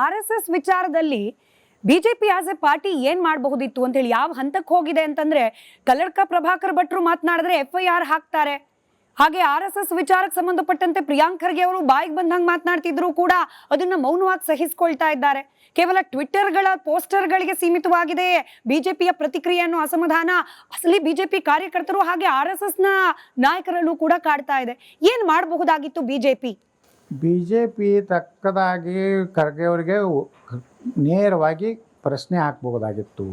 RSS ವಿಚಾರದಲ್ಲಿ BJP as A party ಏನ್ ಮಾಡಬಹುದಿತ್ತು ಅಂತ ಹೇಳಿ ಯಾವ ಹಂತಕ್ಕೆ ಹೋಗಿದೆ ಅಂತಂದ್ರೆ ಕಲ್ಲಡ್ಕ ಪ್ರಭಾಕರ್ ಭಟ್ರು ಮಾತನಾಡಿದ್ರೆ FIR ಹಾಕ್ತಾರೆ. ಹಾಗೆ RSS ವಿಚಾರಕ್ಕೆ ಸಂಬಂಧಪಟ್ಟಂತೆ ಪ್ರಿಯಾಂಕ್ ಖರ್ಗೆ ಅವರು ಬಾಯಿಗೆ ಬಂದಂಗೆ ಮಾತನಾಡ್ತಿದ್ರು ಕೂಡ ಅದನ್ನ ಮೌನವಾಗಿ ಸಹಿಸಿಕೊಳ್ತಾ ಇದ್ದಾರೆ. ಕೇವಲ ಟ್ವಿಟ್ಟರ್ಗಳ ಪೋಸ್ಟರ್ಗಳಿಗೆ ಸೀಮಿತವಾಗಿದೆ ಬಿಜೆಪಿಯ ಪ್ರತಿಕ್ರಿಯೆ ಅನ್ನೋ ಅಸಮಾಧಾನ ಅಸಲಿ ಬಿಜೆಪಿ ಕಾರ್ಯಕರ್ತರು ಹಾಗೆ RSSನ ನಾಯಕರಲ್ಲೂ ಕೂಡ ಕಾಡ್ತಾ ಇದೆ. ಏನ್ ಮಾಡಬಹುದಾಗಿತ್ತು ಬಿಜೆಪಿ ತಕ್ಕದಾಗಿ ಖರ್ಗೆ ಅವರಿಗೆ ನೇರವಾಗಿ ಪ್ರಶ್ನೆ ಹಾಕ್ಬಹುದಾಗಿತ್ತು.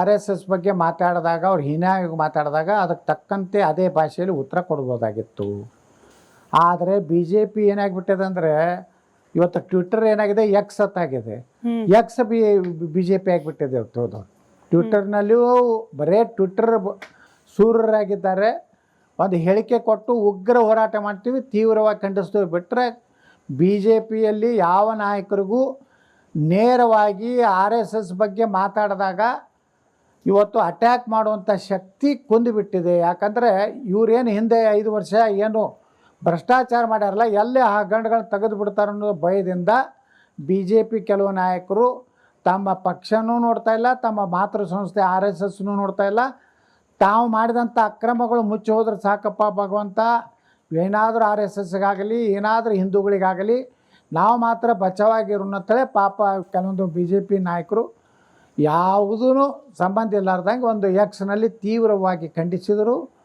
RSS ಬಗ್ಗೆ ಮಾತಾಡಿದಾಗ ಅವ್ರು ಹೀನಾಗಿ ಮಾತಾಡಿದಾಗ ಅದಕ್ಕೆ ತಕ್ಕಂತೆ ಅದೇ ಭಾಷೆಯಲ್ಲಿ ಉತ್ತರ ಕೊಡ್ಬೋದಾಗಿತ್ತು. ಆದರೆ BJP ಏನಾಗ್ಬಿಟ್ಟಿದೆ ಅಂದರೆ ಇವತ್ತು ಟ್ವಿಟ್ಟರ್ ಏನಾಗಿದೆ ಎಕ್ಸ್ ಅತ್ತಾಗಿದೆ. ಎಕ್ಸ್ BJP ಆಗಿಬಿಟ್ಟಿದೆ. ಹೌದು, ಟ್ವಿಟ್ಟರ್ನಲ್ಲಿಯೂ ಬರೇ ಟ್ವಿಟ್ಟರ್ ಸೂರರಾಗಿದ್ದಾರೆ. ಒಂದು ಹೇಳಿಕೆ ಕೊಟ್ಟು ಉಗ್ರ ಹೋರಾಟ ಮಾಡ್ತೀವಿ, ತೀವ್ರವಾಗಿ ಖಂಡಿಸ್ತೀವಿ ಬಿಟ್ಟರೆ BJPಯಲ್ಲಿ ಯಾವ ನಾಯಕರಿಗೂ ನೇರವಾಗಿ RSS ಬಗ್ಗೆ ಮಾತಾಡಿದಾಗ ಇವತ್ತು ಅಟ್ಯಾಕ್ ಮಾಡುವಂಥ ಶಕ್ತಿ ಕುಂದಿಬಿಟ್ಟಿದೆ. ಯಾಕಂದರೆ ಇವರೇನು ಹಿಂದೆ 5 ವರ್ಷ ಏನು ಭ್ರಷ್ಟಾಚಾರ ಮಾಡ್ಯಾರಲ್ಲ, ಎಲ್ಲೇ ಆ ಗಂಡುಗಳನ್ನ ತೆಗೆದು ಬಿಡ್ತಾರೆ ಅನ್ನೋ ಭಯದಿಂದ BJP ಕೆಲವು ನಾಯಕರು ತಮ್ಮ ಪಕ್ಷನೂ ನೋಡ್ತಾ ಇಲ್ಲ, ತಮ್ಮ ಮಾತೃ ಸಂಸ್ಥೆ RSSನೂ ನೋಡ್ತಾ ಇಲ್ಲ. ತಾವು ಮಾಡಿದಂಥ ಅಕ್ರಮಗಳು ಮುಚ್ಚಿ ಹೋದ್ರೆ ಸಾಕಪ್ಪ ಭಗವಂತ, ಏನಾದರೂ RSSಗಾಗಲಿ ಏನಾದರೂ ಹಿಂದೂಗಳಿಗಾಗಲಿ ನಾವು ಮಾತ್ರ ಬಚಾವಾಗಿರೋನ್ನತ್ತಲೇ ಪಾಪ ಕೆಲವೊಂದು BJP ನಾಯಕರು ಯಾವುದೂ ಸಂಬಂಧ ಇಲ್ಲಾರ್ದಂಗೆ ಒಂದು ಎಕ್ಸ್ನಲ್ಲಿ ತೀವ್ರವಾಗಿ ಖಂಡಿಸಿದರು.